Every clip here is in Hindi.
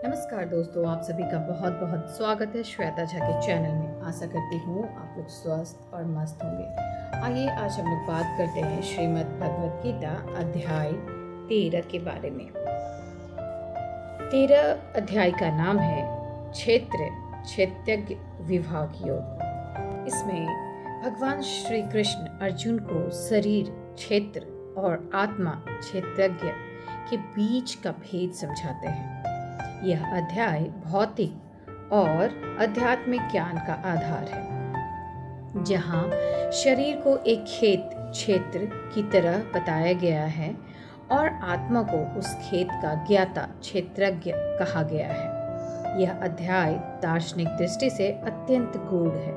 नमस्कार दोस्तों, आप सभी का बहुत बहुत स्वागत है श्वेता झा के चैनल में। आशा करती हूँ आप लोग स्वस्थ और मस्त होंगे। आइए आज हम लोग बात करते हैं श्रीमद् भगवत गीता अध्याय 13 के बारे में। 13 अध्याय का नाम है क्षेत्रज्ञ विभाग योग। इसमें भगवान श्री कृष्ण अर्जुन को शरीर क्षेत्र और आत्मा क्षेत्रज्ञ के बीच का भेद समझाते हैं। यह अध्याय भौतिक और आध्यात्मिक ज्ञान का आधार है, जहाँ शरीर को एक खेत क्षेत्र की तरह बताया गया है और आत्मा को उस खेत का ज्ञाता क्षेत्रज्ञ कहा गया है। यह अध्याय दार्शनिक दृष्टि से अत्यंत गूढ़ है।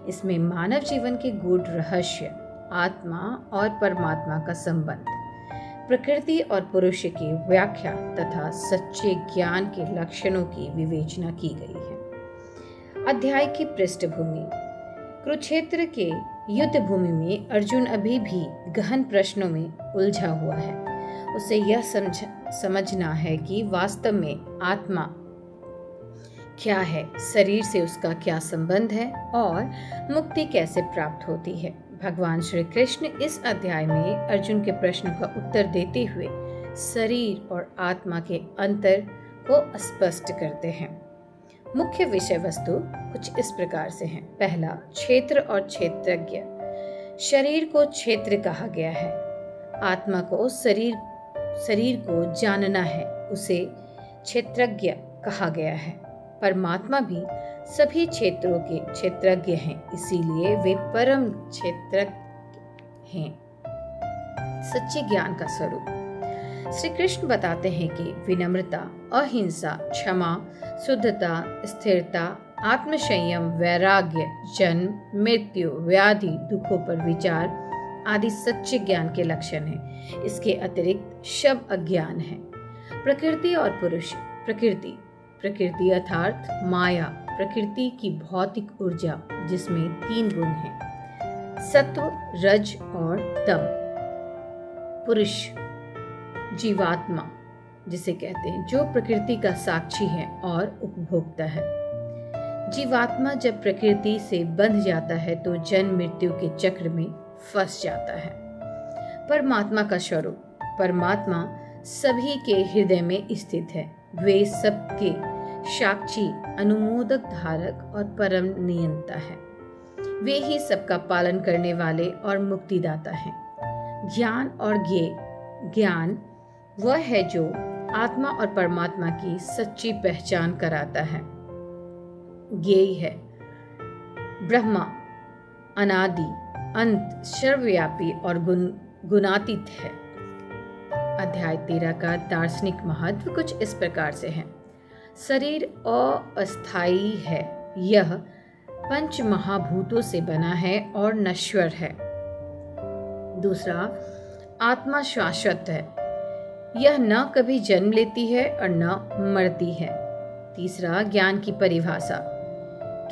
इसमें मानव जीवन के गूढ़ रहस्य, आत्मा और परमात्मा का संबंध, प्रकृति और पुरुष की व्याख्या तथा सच्चे ज्ञान के लक्षणों की विवेचना की गई है। अध्याय की पृष्ठभूमि। कुरुक्षेत्र के युद्ध भूमि में अर्जुन अभी भी गहन प्रश्नों में उलझा हुआ है। उसे यह समझना है कि वास्तव में आत्मा क्या है, शरीर से उसका क्या संबंध है और मुक्ति कैसे प्राप्त होती है। भगवान श्री कृष्ण इस अध्याय में अर्जुन के प्रश्न का उत्तर देते हुए शरीर और आत्मा के अंतर को स्पष्ट करते हैं। मुख्य विषय वस्तु कुछ इस प्रकार से है। पहला, क्षेत्र और क्षेत्रज्ञ। शरीर को क्षेत्र कहा गया है। आत्मा को शरीर को जानना है, उसे क्षेत्रज्ञ कहा गया है। परमात्मा भी सभी क्षेत्रों के क्षेत्रज्ञ हैं, इसीलिए वे परम क्षेत्रज्ञ हैं। सच्चे ज्ञान का स्वरूप। श्री कृष्ण बताते हैं कि विनम्रता, अहिंसा, क्षमा, शुद्धता, स्थिरता, आत्मसंयम, वैराग्य, जन्म, मृत्यु, व्याधि, दुखों पर विचार आदि सच्चे ज्ञान के लक्षण हैं। इसके अतिरिक्त शव अज्ञान है। प्रकृति और पुरुष। प्रकृति अर्थात माया, प्रकृति की भौतिक ऊर्जा जिसमें 3 गुण हैं, सत्व, रज और तम। पुरुष जीवात्मा जिसे कहते हैं, जो प्रकृति का साक्षी है और उपभोक्ता है। जीवात्मा जब प्रकृति से बंध जाता है तो जन्म मृत्यु के चक्र में फंस जाता है। परमात्मा का स्वरूप। परमात्मा सभी के हृदय में स्थित है। वे सबके साक्षी, अनुमोदक, धारक और परम नियंता है। वे ही सबका पालन करने वाले और मुक्तिदाता हैं। ज्ञान और ज्ञान वह है जो आत्मा और परमात्मा की सच्ची पहचान कराता है। ज्ञेय है। ब्रह्मा अनादि, अंत, सर्वव्यापी और गुणातीत है। अध्याय 13 का दार्शनिक महत्व कुछ इस प्रकार से है। शरीर अस्थायी है। यह 5 महाभूतों से बना है और नश्वर है। दूसरा, आत्मा शाश्वत है। यह न कभी जन्म लेती है और न मरती है। तीसरा, ज्ञान की परिभाषा।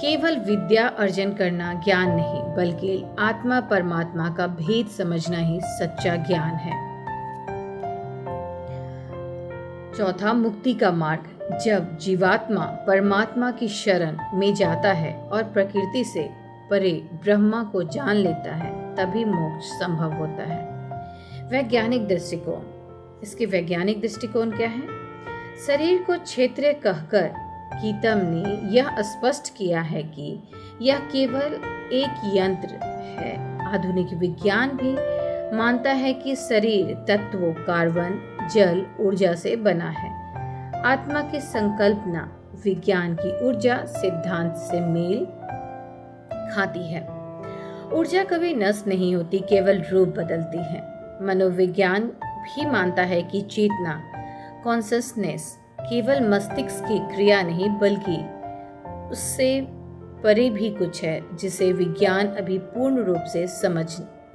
केवल विद्या अर्जन करना ज्ञान नहीं, बल्कि आत्मा परमात्मा का भेद समझना ही सच्चा ज्ञान है। चौथा, मुक्ति का मार्ग। जब जीवात्मा परमात्मा की शरण में जाता है और प्रकृति से परे ब्रह्मा को जान लेता है, तभी मोक्ष संभव होता है। वैज्ञानिक दृष्टिकोण। इसके वैज्ञानिक दृष्टिकोण क्या है? शरीर को क्षेत्र कहकर गीतम ने यह स्पष्ट किया है कि यह केवल एक यंत्र है। आधुनिक विज्ञान भी मानता है कि शरीर तत्वों कार्बन, जल, ऊर्जा से बना है। आत्मा की संकल्पना विज्ञान की ऊर्जा सिद्धांत से मेल खाती है। ऊर्जा कभी नष्ट नहीं होती, केवल रूप बदलती है। मनोविज्ञान भी मानता है कि चेतना, कॉन्शसनेस केवल मस्तिष्क की क्रिया नहीं, बल्कि उससे परे भी कुछ है जिसे विज्ञान अभी पूर्ण रूप से समझ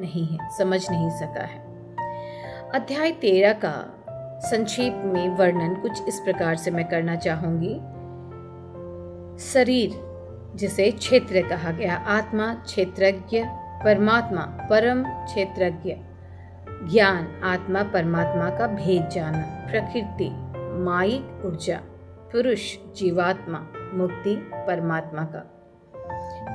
नहीं सका है। अध्याय 13 का संक्षेप में वर्णन कुछ इस प्रकार से मैं करना चाहूंगी। शरीर जिसे क्षेत्र कहा गया, आत्मा क्षेत्रज्ञ, परमात्मा परम क्षेत्रज्ञ, ज्ञान आत्मा परमात्मा का भेद जाना, प्रकृति मायिक ऊर्जा, पुरुष जीवात्मा, मुक्ति परमात्मा का।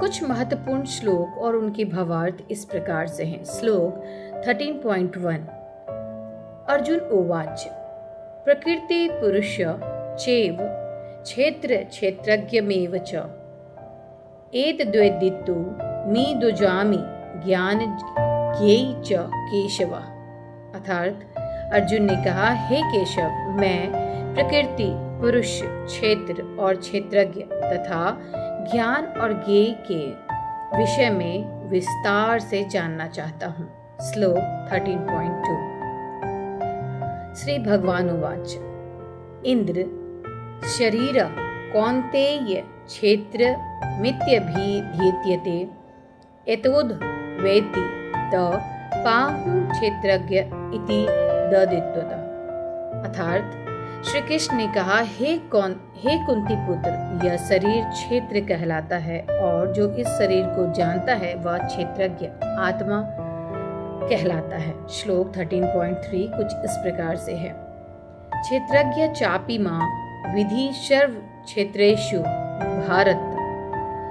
कुछ महत्वपूर्ण श्लोक और उनके भावार्थ इस प्रकार से हैं। श्लोक 13.1 अर्जुन उवाच प्रकृति पुरुष चैव क्षेत्र क्षेत्रज्ञमेव च एतद्वेदितु मी दुजामि ज्ञान ज्ञेय च केशव। अर्थात अर्जुन ने कहा, हे केशव, मैं प्रकृति, पुरुष, क्षेत्र और क्षेत्रज्ञ तथा ज्ञान और ज्ञेय के विषय में विस्तार से जानना चाहता हूँ। श्लोक 13.2 श्री भगवान उवाच इंद्र शरीर कौन्तेय क्षेत्र मित्यभिधीयते एतोद वेत्ति त पाहु क्षेत्रज्ञ इति ददित्वता। अर्थात श्री कृष्ण ने कहा, हे कुंती पुत्र, यह शरीर क्षेत्र कहलाता है और जो इस शरीर को जानता है वह क्षेत्रज्ञ आत्मा कहलाता है। श्लोक 13.3 कुछ इस प्रकार से है। क्षेत्रज्ञ चापि मां विधि सर्व क्षेत्रेषु भारत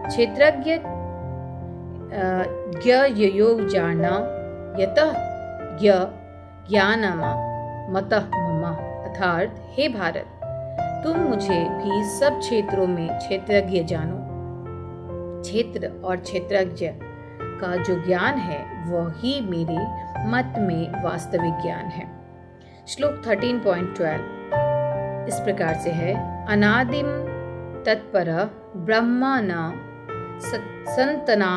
क्षेत्रज्ञ ज्ञ जाना यतः ज्ञानमा मतः मम। अर्थात हे भारत, तुम मुझे भी सब क्षेत्रों में क्षेत्रज्ञ जानो। क्षेत्र और क्षेत्रज्ञ का जो ज्ञान है वही मेरे मत में वास्तविक ज्ञान है। श्लोक 13.12 इस प्रकार से है। अनादिम तत्पर ब्रह्मा न संतना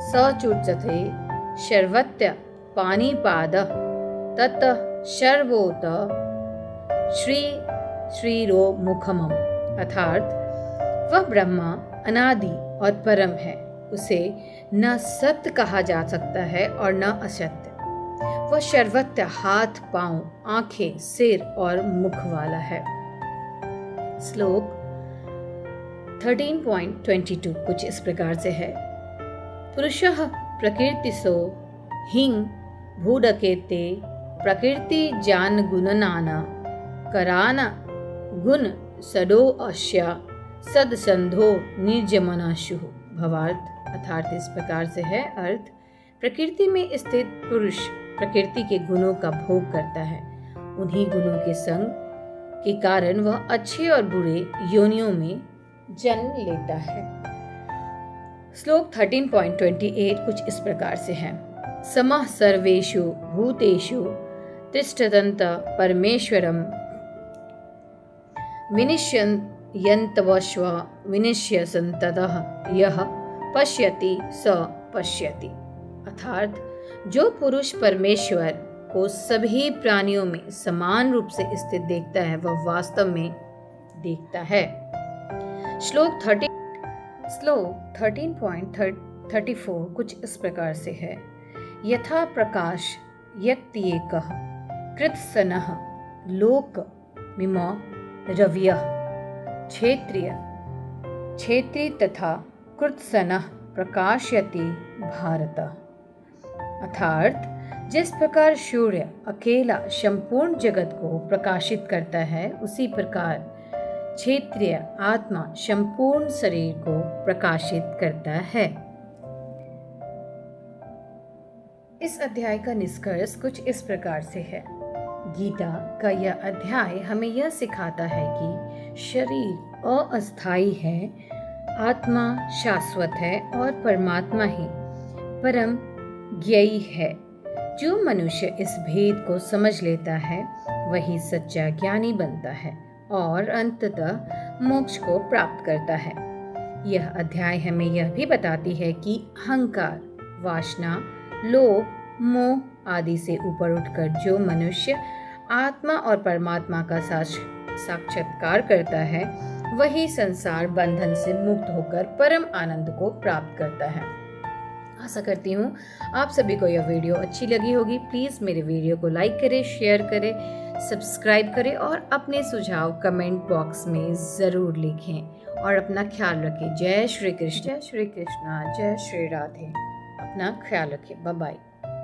सचुर्चते शर्वत्य पाणिपाद ततः शर्वोत श्रीरो मुखमम। अर्थात वह ब्रह्मा अनादि और परम है, उसे न सत्य कहा जा सकता है और न असत्य। वह सर्वत्र हाथ, पांव, आंखें, सिर और मुख वाला है। श्लोक 13.22 कुछ इस प्रकार से है। पुरुषः प्रकृतिसो हिंग भूडकेते प्रकृति जान गुणनाना कराना गुण सडो अश्या सदसंधो निर्जमनाशु। भावार्थ अर्थात इस प्रकार से है। अर्थ प्रकृति में स्थित पुरुष प्रकृति के गुणों का भोग करता है। उन्हीं गुणों के संग के कारण वह अच्छे और बुरे योनियों में जन्म लेता है। श्लोक 13.28 कुछ इस प्रकार से है। समः सर्वेषु भूतेषु तिष्ठतन्त परमेश्वरं विनिश्यन्तवश्व विनिश्यसन्ततः यः पश्यति स पश्यति। अर्थात जो पुरुष परमेश्वर को सभी प्राणियों में समान रूप से स्थित देखता है वह वास्तव में देखता है। श्लोक 13.34 कुछ इस प्रकार से है। यथा प्रकाश यक्त्येकः कृत्सनः लोक मिम रव्यः क्षेत्री तथा कृत्सनः प्रकाशयति भारत। अर्थात जिस प्रकार सूर्य अकेला संपूर्ण जगत को प्रकाशित करता है, उसी प्रकार क्षेत्रीय आत्मा संपूर्ण शरीर को प्रकाशित करता है। इस अध्याय का निष्कर्ष कुछ इस प्रकार से है। गीता का यह अध्याय हमें यह सिखाता है कि शरीर अस्थायी है, आत्मा शाश्वत है और परमात्मा ही परम ज्ञेय है। जो मनुष्य इस भेद को समझ लेता है वही सच्चा ज्ञानी बनता है और अंततः मोक्ष को प्राप्त करता है। यह अध्याय हमें यह भी बताती है कि अहंकार, वासना, लोभ, मोह आदि से ऊपर उठकर जो मनुष्य आत्मा और परमात्मा का साक्षात्कार करता है वही संसार बंधन से मुक्त होकर परम आनंद को प्राप्त करता है। आशा करती हूँ आप सभी को यह वीडियो अच्छी लगी होगी। प्लीज़ मेरे वीडियो को लाइक करें, शेयर करें, सब्सक्राइब करें और अपने सुझाव कमेंट बॉक्स में ज़रूर लिखें और अपना ख्याल रखें। जय श्री कृष्ण, जय श्री कृष्णा, जय श्री राधे। अपना ख्याल रखें। Bye bye.